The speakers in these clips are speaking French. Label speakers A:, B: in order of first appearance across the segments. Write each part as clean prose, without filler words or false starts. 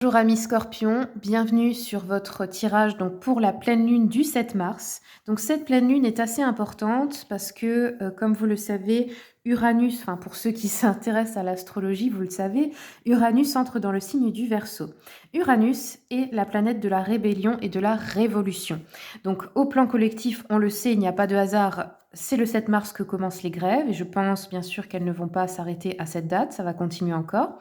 A: Bonjour amis Scorpions, bienvenue sur votre tirage donc pour la pleine lune du 7 mars. Donc cette pleine lune est assez importante parce que, comme vous le savez, Uranus, enfin pour ceux qui s'intéressent à l'astrologie, vous le savez, Uranus entre dans le signe du Verseau. Uranus est la planète de la rébellion et de la révolution. Donc au plan collectif, on le sait, il n'y a pas de hasard. C'est le 7 mars que commencent les grèves et je pense bien sûr qu'elles ne vont pas s'arrêter à cette date, ça va continuer encore.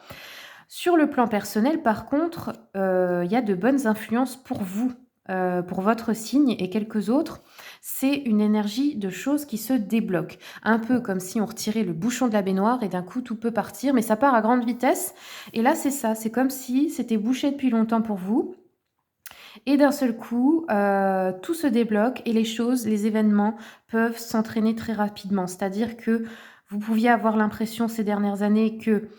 A: Sur le plan personnel, par contre, il y a de bonnes influences pour vous, pour votre signe et quelques autres. C'est une énergie de choses qui se débloquent. Un peu comme si on retirait le bouchon de la baignoire et d'un coup tout peut partir, mais ça part à grande vitesse. Et là, c'est ça, c'est comme si c'était bouché depuis longtemps pour vous. Et d'un seul coup, tout se débloque et les choses, les événements peuvent s'entraîner très rapidement. C'est-à-dire que vous pouviez avoir l'impression ces dernières années que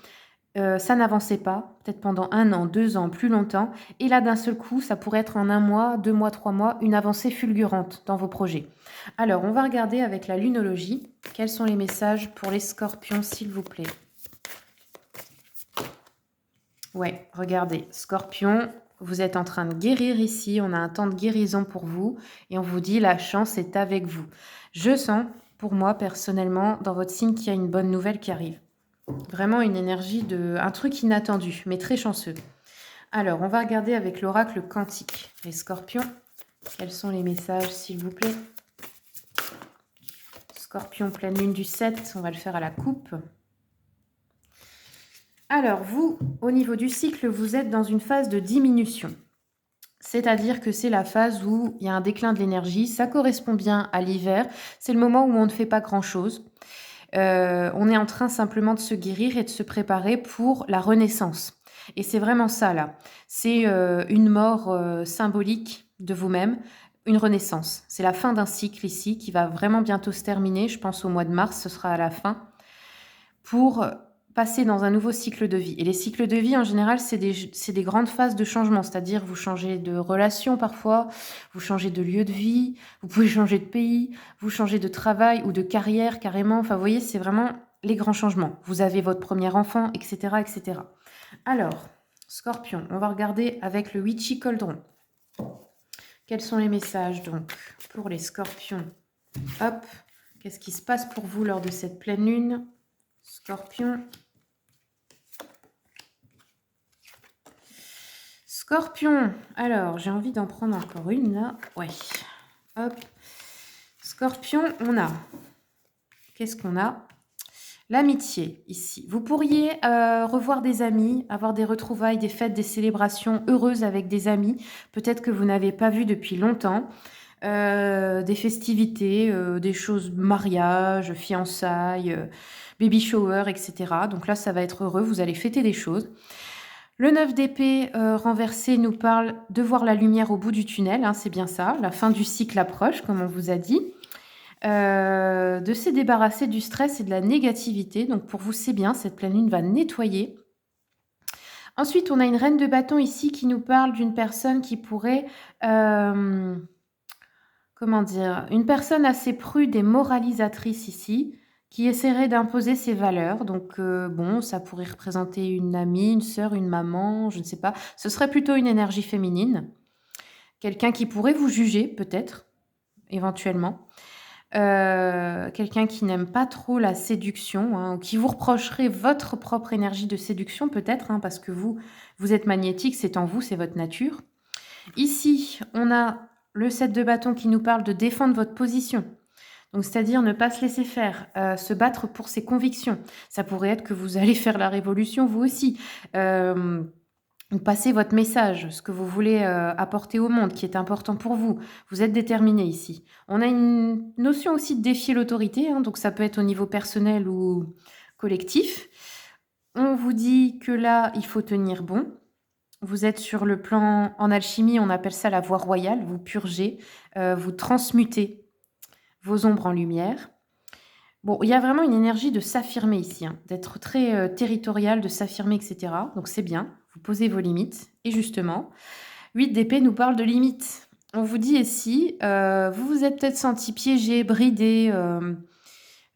A: ça n'avançait pas, peut-être pendant 1 an, 2 ans, plus longtemps et là, d'un seul coup, ça pourrait être en 1 mois, 2 mois, 3 mois, une avancée fulgurante dans vos projets. Alors, on va regarder avec la lunologie, quels sont les messages pour les scorpions, s'il vous plaît? Ouais, regardez, scorpion, vous êtes en train de guérir ici, on a un temps de guérison pour vous et on vous dit: «La chance est avec vous». Je sens, pour moi, personnellement, dans votre signe, qu'il y a une bonne nouvelle qui arrive. Vraiment une énergie de un truc inattendu, mais très chanceux. Alors, on va regarder avec l'oracle quantique. Les scorpions, quels sont les messages, s'il vous plaît? Scorpion, pleine lune du 7, on va le faire à la coupe. Alors, vous, au niveau du cycle, vous êtes dans une phase de diminution. C'est-à-dire que c'est la phase où il y a un déclin de l'énergie. Ça correspond bien à l'hiver. C'est le moment où on ne fait pas grand-chose. On est en train simplement de se guérir et de se préparer pour la renaissance. Et c'est vraiment ça là. C'est une mort symbolique de vous-même, une renaissance. C'est la fin d'un cycle ici qui va vraiment bientôt se terminer. Je pense au mois de mars, ce sera à la fin, pour passer dans un nouveau cycle de vie. Et les cycles de vie, en général, c'est des grandes phases de changement, c'est-à-dire vous changez de relation parfois, vous changez de lieu de vie, vous pouvez changer de pays, vous changez de travail ou de carrière carrément. Enfin, vous voyez, c'est vraiment les grands changements. Vous avez votre premier enfant, etc., etc. Alors, Scorpion, on va regarder avec le Witchy Cauldron. Quels sont les messages donc pour les Scorpions? Hop, qu'est-ce qui se passe pour vous lors de cette pleine lune? Scorpion. Scorpion. Alors, j'ai envie d'en prendre encore une là. Ouais. Hop. Scorpion, on a. Qu'est-ce qu'on a? L'amitié ici. Vous pourriez revoir des amis, avoir des retrouvailles, des fêtes, des célébrations heureuses avec des amis. Peut-être que vous n'avez pas vu depuis longtemps. Des festivités, des choses, mariage, fiançailles, baby shower, etc. Donc là, ça va être heureux, vous allez fêter des choses. Le 9 d'épée renversé nous parle de voir la lumière au bout du tunnel, hein, c'est bien ça, la fin du cycle approche, comme on vous a dit. De se débarrasser du stress et de la négativité, donc pour vous c'est bien, cette pleine lune va nettoyer. Ensuite, on a une reine de bâton ici qui nous parle d'une personne qui pourrait... comment dire, une personne assez prude et moralisatrice ici, qui essaierait d'imposer ses valeurs. Donc, bon, ça pourrait représenter une amie, une sœur, une maman, je ne sais pas. Ce serait plutôt une énergie féminine. Quelqu'un qui pourrait vous juger, peut-être, éventuellement. Quelqu'un qui n'aime pas trop la séduction, hein, ou qui vous reprocherait votre propre énergie de séduction, peut-être, hein, parce que vous êtes magnétique, c'est en vous, c'est votre nature. Ici, on a le 7 de bâton qui nous parle de défendre votre position. Donc, c'est-à-dire ne pas se laisser faire, se battre pour ses convictions. Ça pourrait être que vous allez faire la révolution vous aussi. Passer votre message, ce que vous voulez apporter au monde, qui est important pour vous. Vous êtes déterminé ici. On a une notion aussi de défier l'autorité, hein, donc ça peut être au niveau personnel ou collectif. On vous dit que là, il faut tenir bon. Vous êtes sur le plan, en alchimie, on appelle ça la voie royale. Vous purgez, vous transmutez vos ombres en lumière. Bon, il y a vraiment une énergie de s'affirmer ici, hein, d'être très territorial, de s'affirmer, etc. Donc c'est bien, vous posez vos limites. Et justement, 8 d'épée nous parle de limites. On vous dit ici, vous vous êtes peut-être senti piégé, bridé,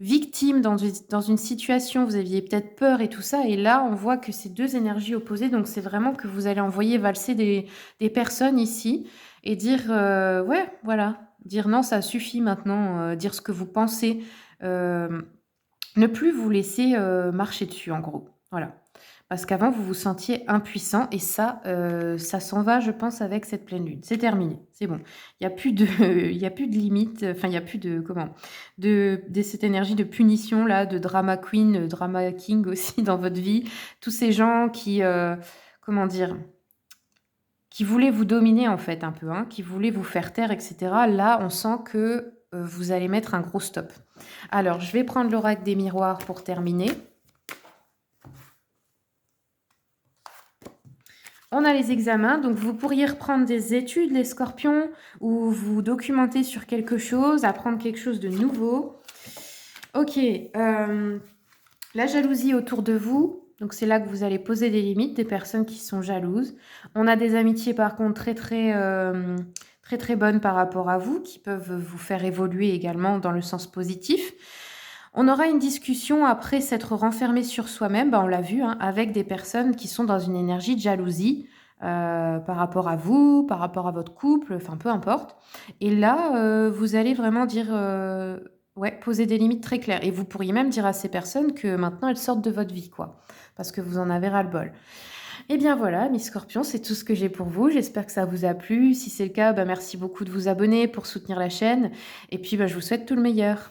A: victime dans une situation, vous aviez peut-être peur et tout ça et là, on voit que c'est 2 énergies opposées donc c'est vraiment que vous allez envoyer valser des personnes ici et dire, ouais, voilà, dire: «Non, ça suffit maintenant», dire ce que vous pensez, hem, ne plus vous laisser, marcher dessus en gros, voilà. Parce qu'avant, vous vous sentiez impuissant et ça s'en va, je pense, avec cette pleine lune. C'est terminé, c'est bon. Il y a plus de il y a plus de limite, enfin, il y a plus de comment? De cette énergie de punition là, de drama queen, drama king aussi dans votre vie. Tous ces gens qui, comment dire? Qui voulaient vous dominer en fait un peu, hein, qui voulaient vous faire taire et cetera. Là, on sent que, vous allez mettre un gros stop. Alors, je vais prendre l'oracle des miroirs pour terminer. On a les examens, donc vous pourriez reprendre des études, les scorpions, ou vous documenter sur quelque chose, apprendre quelque chose de nouveau. Ok, la jalousie autour de vous, donc c'est là que vous allez poser des limites, des personnes qui sont jalouses. On a des amitiés par contre très très bonnes par rapport à vous, qui peuvent vous faire évoluer également dans le sens positif. On aura une discussion après s'être renfermé sur soi-même, bah, on l'a vu, hein, avec des personnes qui sont dans une énergie de jalousie par rapport à vous, par rapport à votre couple, enfin peu importe. Et là, vous allez vraiment dire, ouais, poser des limites très claires. Et vous pourriez même dire à ces personnes que maintenant elles sortent de votre vie, quoi, parce que vous en avez ras-le-bol. Eh bien voilà, mes scorpions, c'est tout ce que j'ai pour vous. J'espère que ça vous a plu. Si c'est le cas, bah, merci beaucoup de vous abonner pour soutenir la chaîne. Et puis, bah, je vous souhaite tout le meilleur.